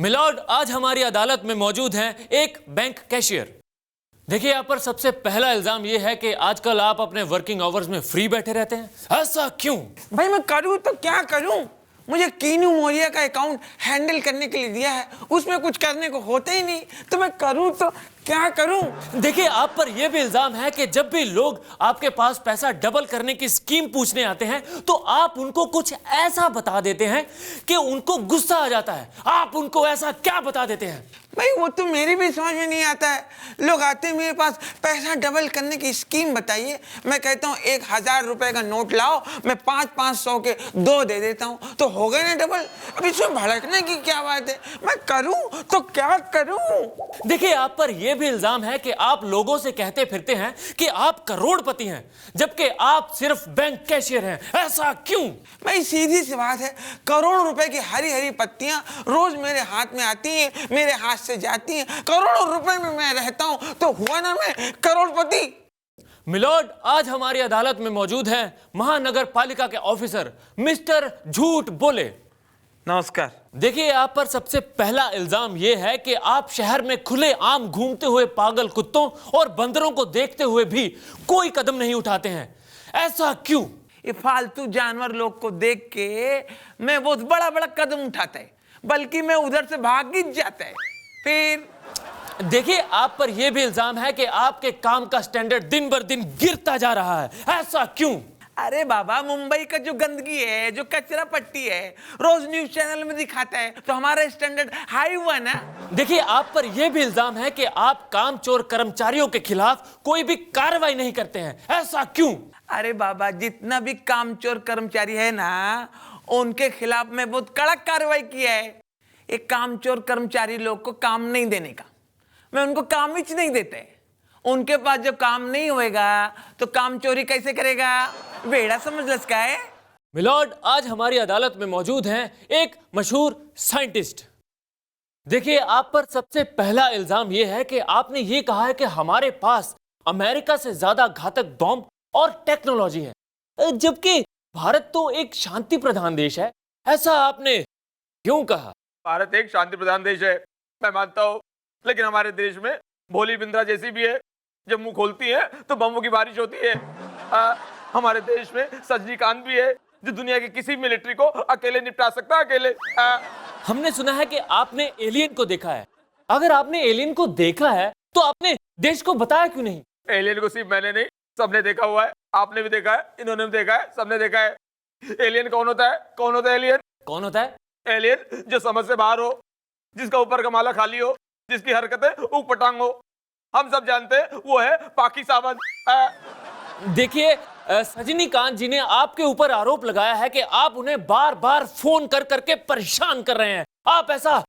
Milord, आज हमारी अदालत में मौजूद हैं एक बैंक कैशियर। देखिए, यहाँ पर सबसे पहला इल्जाम यह है कि आजकल आप अपने वर्किंग आवर्स में फ्री बैठे रहते हैं। ऐसा क्यों? भाई मैं करूँ तो क्या करूँ? मुझे कीनू मोरिया का अकाउंट हैंडल करने के लिए दिया है, उसमें कुछ करने को होता ही नहीं, तो मैं करूँ तो क्या करूं? देखिए, आप पर यह भी इल्जाम है कि जब भी लोग आपके पास पैसा डबल करने की स्कीम पूछने आते हैं तो आप उनको कुछ ऐसा बता देते हैं कि उनको गुस्सा आ जाता है। आप उनको ऐसा क्या बता देते हैं? भाई वो तो मेरी भी समझ में नहीं आता है। लोग आते हैं मेरे पास, पैसा डबल करने की स्कीम बताइए। मैं कहता हूँ 1000 रुपए का नोट लाओ, मैं 500 के 2 दे देता हूँ, तो हो गए ना डबल। अब इसमें भड़कने की क्या बात है? मैं करूँ तो क्या करूँ? देखिए, आप पर यह भी इल्जाम है कि आप लोगों से कहते फिरते हैं कि आप करोड़पति हैं, जबकि आप सिर्फ बैंक कैशियर हैं। ऐसा क्यों? भाई सीधी सी बात है, करोड़ों रुपए की हरी हरी पत्तियां रोज मेरे हाथ में आती हैं, मेरे हाथ से जाती हैं। करोड़ों रुपए में मैं रहता हूं, तो हुआ ना मैं करोड़पति। मिलॉर्ड, आज हमारी अदालत में मौजूद हैं महानगर पालिका के ऑफिसर मिस्टर झूठ बोले। नमस्कार। देखिए, आप पर सबसे पहला इल्जाम यह है कि आप शहर में खुले आम घूमते हुए पागल कुत्तों और बंदरों को देखते हुए भी कोई कदम नहीं उठाते हैं। ऐसा क्यों? ये फालतू जानवर लोग को देख के मैं बहुत बड़ा बड़ा कदम उठाता है, बल्कि मैं उधर से भाग ही जाता है। फिर देखिए, आप पर यह भी इल्जाम है कि आपके काम का स्टैंडर्ड दिन बर दिन गिरता जा रहा है। ऐसा क्यों? अरे बाबा, मुंबई का जो गंदगी है, जो कचरा पट्टी है, रोज न्यूज चैनल में दिखाता है, तो हमारा स्टैंडर्ड हाई हुआ ना। देखिए, आप पर यह भी इल्जाम है कि आप कामचोर कर्मचारियों के खिलाफ कोई भी कार्रवाई नहीं करते हैं। ऐसा क्यों? अरे बाबा, जितना भी कामचोर कर्मचारी है ना, उनके खिलाफ मैं बहुत कड़क कार्रवाई किया है। एक कामचोर कर्मचारी लोग को काम नहीं देने का, मैं उनको काम ही नहीं देते। उनके पास जब काम नहीं होएगा तो काम चोरी कैसे करेगा? बेड़ा समझ लसका है। मिलॉर्ड, आज हमारी अदालत में मौजूद हैं एक मशहूर साइंटिस्ट। देखिए, आप पर सबसे पहला इल्जाम यह है कि आपने ये कहा है कि हमारे पास अमेरिका से ज्यादा घातक बॉम्ब और टेक्नोलॉजी है, जबकि भारत तो एक शांति प्रधान देश है। ऐसा आपने क्यों कहा? भारत एक शांति प्रधान देश है, मैं मानता हूँ, लेकिन हमारे देश में भोली बिंद्रा जैसी भी है, जब मुंह खोलती है तो बमों की बारिश होती है। हमारे देश में रजनीकांत भी है, जो दुनिया की किसी मिलिट्री को अकेले निपटा सकता है, अकेले। हमने सुना है कि आपने एलियन को देखा है। अगर आपने एलियन को देखा है तो आपने देश को बताया क्यों नहीं? एलियन को सिर्फ मैंने नहीं, सबने देखा हुआ है। आपने भी देखा है, इन्होंने भी देखा है, सबने देखा है। एलियन कौन होता है? कौन होता है एलियन? कौन होता है? एलियन जो समझ से बाहर हो, जिसका ऊपर का माला खाली हो, जिसकी हरकतें ऊक पटांग हो। हम सब जानते हैं वो है पाकि सावंत। देखिए, रजनीकांत जी ने आपके ऊपर आरोप लगाया है कि आप उन्हें बार बार फोन कर करके परेशान कर रहे हैं। आप ऐसा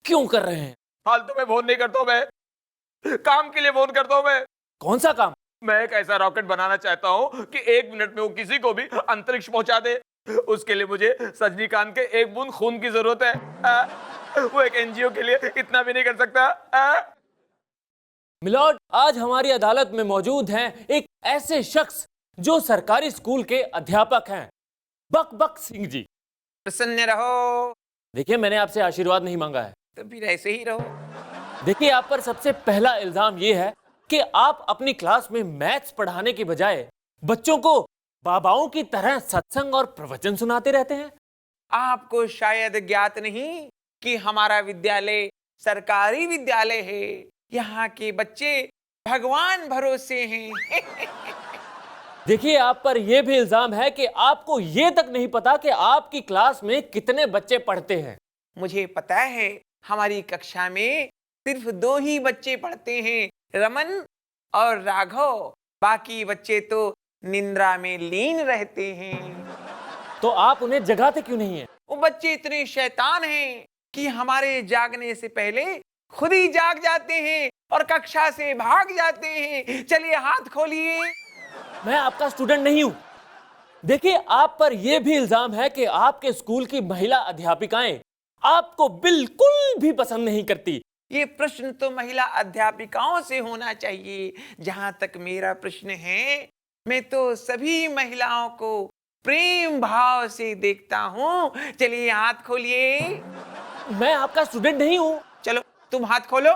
क्यों कर रहे हैं? फालतू में फोन नहीं करता हूं, मैं काम के लिए फोन करता हूं। मैं कौन सा काम? मैं एक ऐसा रॉकेट बनाना चाहता हूं कि 1 मिनट में वो किसी को भी अंतरिक्ष पहुंचा दे। उसके लिए मुझे रजनीकांत के एक बूंद खून की जरूरत है। वो एक एनजीओ के लिए इतना भी नहीं कर सकता। मिलॉर्ड, आज हमारी अदालत में मौजूद हैं एक ऐसे शख्स जो सरकारी स्कूल के अध्यापक हैं, बकबक सिंह जी। प्रसन्न रहो। देखिए, मैंने आपसे आशीर्वाद नहीं मांगा है, तो फिर ऐसे ही रहो। देखिए, आप पर सबसे पहला इल्जाम यह है कि आप अपनी क्लास में मैथ्स पढ़ाने की बजाय बच्चों को बाबाओं की तरह सत्संग और प्रवचन सुनाते रहते हैं। आपको शायद ज्ञात नहीं कि हमारा विद्यालय सरकारी विद्यालय है। यहाँ के बच्चे भगवान भरोसे हैं। देखिए, आप पर यह भी इल्जाम है कि आपको यह तक नहीं पता कि आपकी क्लास में कितने बच्चे पढ़ते हैं। मुझे पता है, हमारी कक्षा में सिर्फ 2 ही बच्चे पढ़ते हैं, रमन और राघव। बाकी बच्चे तो निंद्रा में लीन रहते हैं। तो आप उन्हें जगाते क्यों नहीं हैं? वो बच्चे इतने शैतान हैं कि हमारे जागने से पहले खुद ही जाग जाते हैं और कक्षा से भाग जाते हैं। चलिए हाथ खोलिए। मैं आपका स्टूडेंट नहीं हूं। देखिए, आप पर यह भी इल्जाम है कि आपके स्कूल की महिला अध्यापिकाएं आपको बिल्कुल भी पसंद नहीं करती। ये प्रश्न तो महिला अध्यापिकाओं से होना चाहिए। जहां तक मेरा प्रश्न है, मैं तो सभी महिलाओं को प्रेम भाव से देखता हूँ। चलिए हाथ खोलिए। मैं आपका स्टूडेंट नहीं हूं। चलो तुम हाथ खोलो,